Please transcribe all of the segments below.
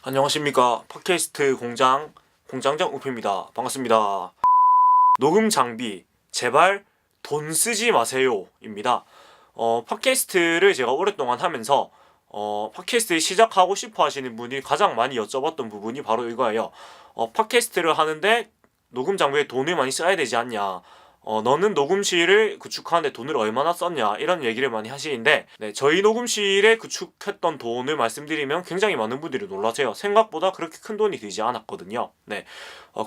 안녕하십니까. 팟캐스트 공장장 우피입니다. 반갑습니다. 녹음 장비 제발 돈 쓰지 마세요 입니다. 팟캐스트를 제가 오랫동안 하면서 팟캐스트 시작하고 싶어 하시는 분이 가장 많이 여쭤봤던 부분이 바로 이거예요. 팟캐스트를 하는데 녹음 장비에 돈을 많이 써야 되지 않냐, 너는 녹음실을 구축하는데 돈을 얼마나 썼냐, 이런 얘기를 많이 하시는데, 네, 저희 녹음실에 구축했던 돈을 말씀드리면 굉장히 많은 분들이 놀라세요. 생각보다 그렇게 큰 돈이 들지 않았거든요. 네,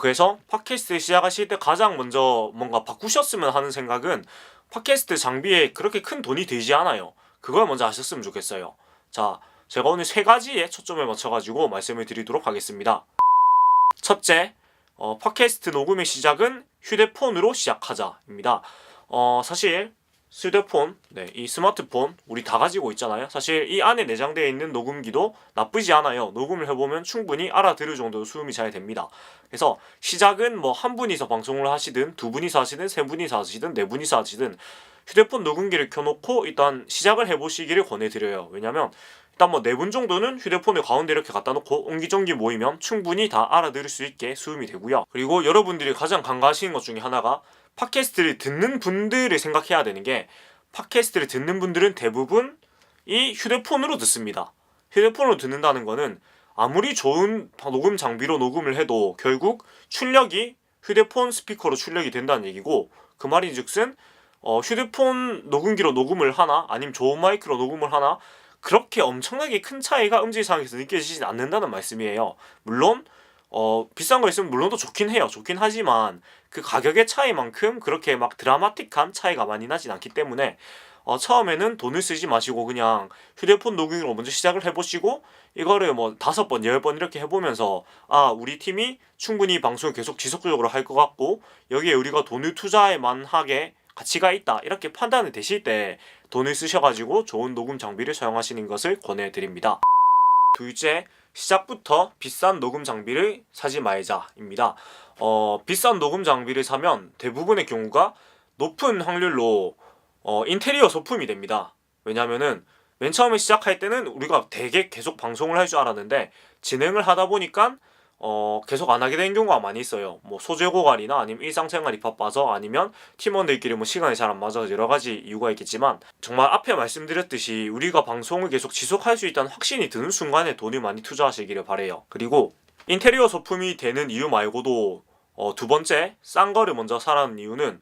그래서 팟캐스트 시작하실 때 가장 먼저 뭔가 바꾸셨으면 하는 생각은, 팟캐스트 장비에 그렇게 큰 돈이 들지 않아요. 그걸 먼저 아셨으면 좋겠어요. 자, 제가 오늘 세 가지에 초점을 맞춰가지고 말씀을 드리도록 하겠습니다. 첫째, 팟캐스트 녹음의 시작은 휴대폰으로 시작하자입니다. 사실 휴대폰, 이 스마트폰 우리 다 가지고 있잖아요. 사실 이 안에 내장되어 있는 녹음기도 나쁘지 않아요. 녹음을 해보면 충분히 알아들을 정도로 수음이 잘 됩니다. 그래서 시작은 뭐 한 분이서 방송을 하시든 두 분이서 하시든 세 분이서 하시든 네 분이서 하시든 휴대폰 녹음기를 켜놓고 일단 시작을 해보시기를 권해드려요. 왜냐면 일단 뭐 4분 정도는 휴대폰을 가운데 이렇게 갖다 놓고 옹기종기 모이면 충분히 다 알아들을 수 있게 수음이 되고요. 그리고 여러분들이 가장 간과하시는 것 중에 하나가, 팟캐스트를 듣는 분들을 생각해야 되는 게, 팟캐스트를 듣는 분들은 대부분 이 휴대폰으로 듣습니다. 휴대폰으로 듣는다는 거는 아무리 좋은 녹음 장비로 녹음을 해도 결국 출력이 휴대폰 스피커로 출력이 된다는 얘기고, 그 말인즉슨 휴대폰 녹음기로 녹음을 하나 아니면 좋은 마이크로 녹음을 하나 그렇게 엄청나게 큰 차이가 음질상에서 느껴지진 않는다는 말씀이에요. 물론 비싼 거 있으면 물론 더 좋긴 해요. 좋긴 하지만 그 가격의 차이만큼 그렇게 막 드라마틱한 차이가 많이 나진 않기 때문에 처음에는 돈을 쓰지 마시고 그냥 휴대폰 녹음으로 먼저 시작을 해보시고, 이거를 뭐 5번, 10번 이렇게 해보면서 우리 팀이 충분히 방송을 계속 지속적으로 할 것 같고 여기에 우리가 돈을 투자할 만하게 가치가 있다, 이렇게 판단이 되실 때 돈을 쓰셔가지고 좋은 녹음 장비를 사용하시는 것을 권해드립니다. 둘째, 시작부터 비싼 녹음 장비를 사지 말자입니다. 비싼 녹음 장비를 사면 대부분의 경우가 높은 확률로 인테리어 소품이 됩니다. 왜냐면은 맨 처음에 시작할 때는 우리가 되게 계속 방송을 할 줄 알았는데 진행을 하다 보니까 계속 안 하게 된 경우가 많이 있어요. 뭐 소재 고갈이나 아니면 일상생활이 바빠서, 아니면 팀원들끼리 뭐 시간이 잘 안 맞아서 여러 가지 이유가 있겠지만, 정말 앞에 말씀드렸듯이 우리가 방송을 계속 지속할 수 있다는 확신이 드는 순간에 돈을 많이 투자하시기를 바래요. 그리고 인테리어 소품이 되는 이유 말고도 두 번째, 싼 거를 먼저 사라는 이유는,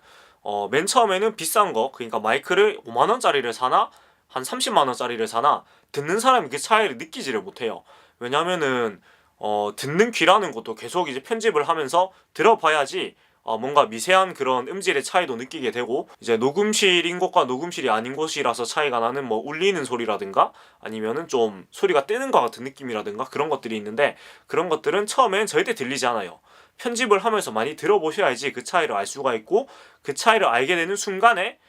맨 처음에는 비싼 거, 그러니까 마이크를 5만원짜리를 사나 한 30만원짜리를 사나 듣는 사람이 그 차이를 느끼지를 못해요. 왜냐면은 듣는 귀라는 것도 계속 이제 편집을 하면서 들어봐야지 뭔가 미세한 그런 음질의 차이도 느끼게 되고, 이제 녹음실인 곳과 녹음실이 아닌 곳이라서 차이가 나는 뭐 울리는 소리라든가 아니면은 좀 소리가 뜨는 것 같은 느낌이라든가 그런 것들이 있는데, 그런 것들은 처음엔 절대 들리지 않아요. 편집을 하면서 많이 들어보셔야지 그 차이를 알 수가 있고, 그 차이를 알게 되는 순간에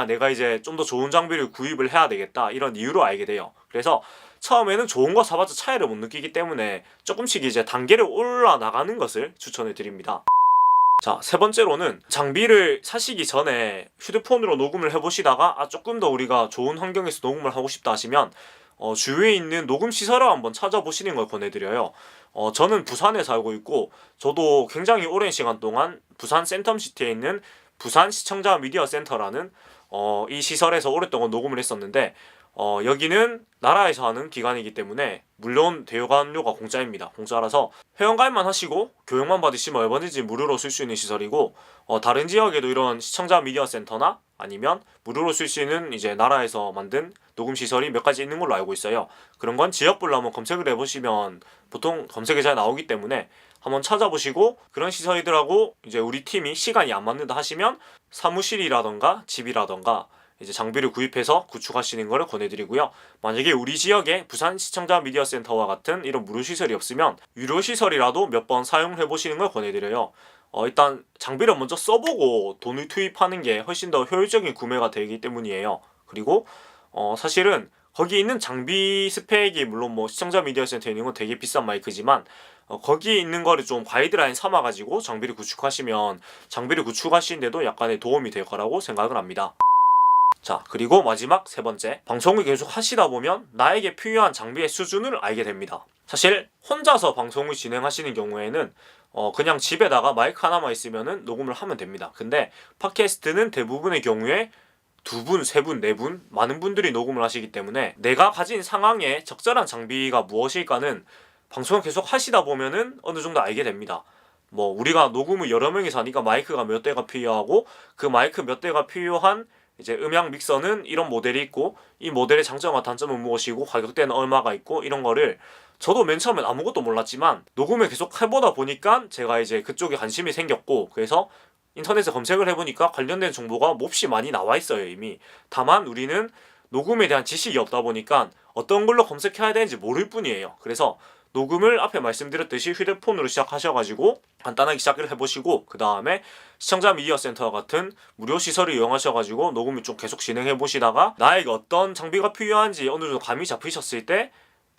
내가 이제 좀 더 좋은 장비를 구입을 해야 되겠다, 이런 이유로 알게 돼요. 그래서 처음에는 좋은 거 사봤자 차이를 못 느끼기 때문에 조금씩 이제 단계를 올라나가는 것을 추천해 드립니다. 자, 세 번째로는 장비를 사시기 전에 휴대폰으로 녹음을 해보시다가 조금 더 우리가 좋은 환경에서 녹음을 하고 싶다 하시면 주위에 있는 녹음 시설을 한번 찾아보시는 걸 권해드려요. 저는 부산에 살고 있고, 저도 굉장히 오랜 시간 동안 부산 센텀시티에 있는 부산 시청자 미디어 센터라는 이 시설에서 오랫동안 녹음을 했었는데, 여기는 나라에서 하는 기관이기 때문에 물론 대여관료가 공짜입니다. 공짜라서 회원가입만 하시고 교육만 받으시면 얼마든지 무료로 쓸 수 있는 시설이고, 다른 지역에도 이런 시청자 미디어 센터나 아니면 무료로 쓸 수 있는 이제 나라에서 만든 녹음 시설이 몇 가지 있는 걸로 알고 있어요. 그런 건 지역별로 한번 검색을 해보시면 보통 검색에 잘 나오기 때문에 한번 찾아보시고, 그런 시설이더라고 이제 우리 팀이 시간이 안 맞는다 하시면 사무실이라던가 집이라던가 이제 장비를 구입해서 구축하시는 것을 권해드리고요. 만약에 우리 지역에 부산 시청자 미디어 센터와 같은 이런 무료 시설이 없으면 유료 시설이라도 몇 번 사용을 해보시는 걸 권해드려요. 일단 장비를 먼저 써보고 돈을 투입하는 게 훨씬 더 효율적인 구매가 되기 때문이에요. 그리고 사실은 거기 있는 장비 스펙이 물론 뭐 시청자 미디어 센터에 있는 건 되게 비싼 마이크지만, 거기 있는 거를 좀 가이드라인 삼아가지고 장비를 구축하시면 장비를 구축하시는데도 약간의 도움이 될 거라고 생각을 합니다. 자, 그리고 마지막 세 번째, 방송을 계속 하시다 보면 나에게 필요한 장비의 수준을 알게 됩니다. 사실 혼자서 방송을 진행하시는 경우에는 그냥 집에다가 마이크 하나만 있으면은 녹음을 하면 됩니다. 근데 팟캐스트는 대부분의 경우에 두 분, 세 분, 네 분, 많은 분들이 녹음을 하시기 때문에 내가 가진 상황에 적절한 장비가 무엇일까는 방송을 계속 하시다 보면은 어느 정도 알게 됩니다. 뭐 우리가 녹음을 여러 명이서 하니까 마이크가 몇 대가 필요하고 그 마이크 몇 대가 필요한 이제 음향 믹서는 이런 모델이 있고 이 모델의 장점과 단점은 무엇이고 가격대는 얼마가 있고 이런 거를 저도 맨 처음엔 아무것도 몰랐지만 녹음을 계속 해보다 보니까 제가 이제 그쪽에 관심이 생겼고 그래서 인터넷에 검색을 해보니까 관련된 정보가 몹시 많이 나와 있어요 이미. 다만 우리는 녹음에 대한 지식이 없다 보니까 어떤 걸로 검색해야 되는지 모를 뿐이에요. 그래서 녹음을 앞에 말씀드렸듯이 휴대폰으로 시작하셔가지고 간단하게 시작을 해보시고 그 다음에 시청자 미디어 센터 같은 무료 시설을 이용하셔가지고 녹음을 좀 계속 진행해보시다가 나에게 어떤 장비가 필요한지 어느 정도 감이 잡히셨을 때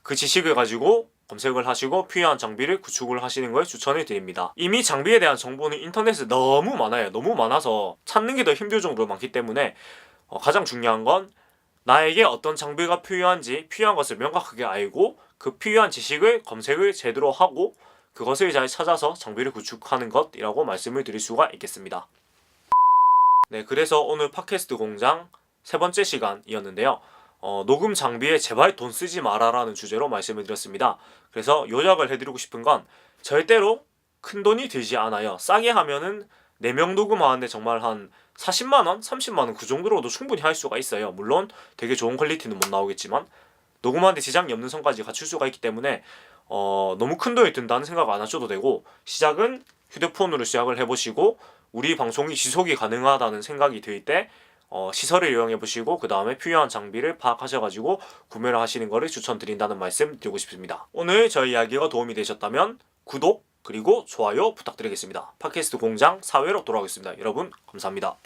그 지식을 가지고 검색을 하시고 필요한 장비를 구축을 하시는 걸 추천을 드립니다. 이미 장비에 대한 정보는 인터넷에 너무 많아요. 너무 많아서 찾는 게 더 힘들 정도로 많기 때문에 가장 중요한 건 나에게 어떤 장비가 필요한지 필요한 것을 명확하게 알고 그 필요한 지식을 검색을 제대로 하고 그것을 잘 찾아서 장비를 구축하는 것이라고 말씀을 드릴 수가 있겠습니다. 네, 그래서 오늘 팟캐스트 공장 세 번째 시간이었는데요. 녹음 장비에 제발 돈 쓰지 마라라는 주제로 말씀을 드렸습니다. 그래서 요약을 해드리고 싶은 건 절대로 큰 돈이 들지 않아요. 싸게 하면은 4명 녹음하는데 정말 한 40만원, 30만원 그 정도로도 충분히 할 수가 있어요. 물론 되게 좋은 퀄리티는 못 나오겠지만 녹음하는데 지장이 없는 선까지 갖출 수가 있기 때문에 너무 큰 돈이 든다는 생각 안 하셔도 되고 시작은 휴대폰으로 시작을 해보시고 우리 방송이 지속이 가능하다는 생각이 들 때 시설을 이용해보시고 그 다음에 필요한 장비를 파악하셔가지고 구매를 하시는 것을 추천드린다는 말씀 드리고 싶습니다. 오늘 저희 이야기가 도움이 되셨다면 구독 그리고 좋아요 부탁드리겠습니다. 팟캐스트 공장 4회로 돌아오겠습니다. 여러분 감사합니다.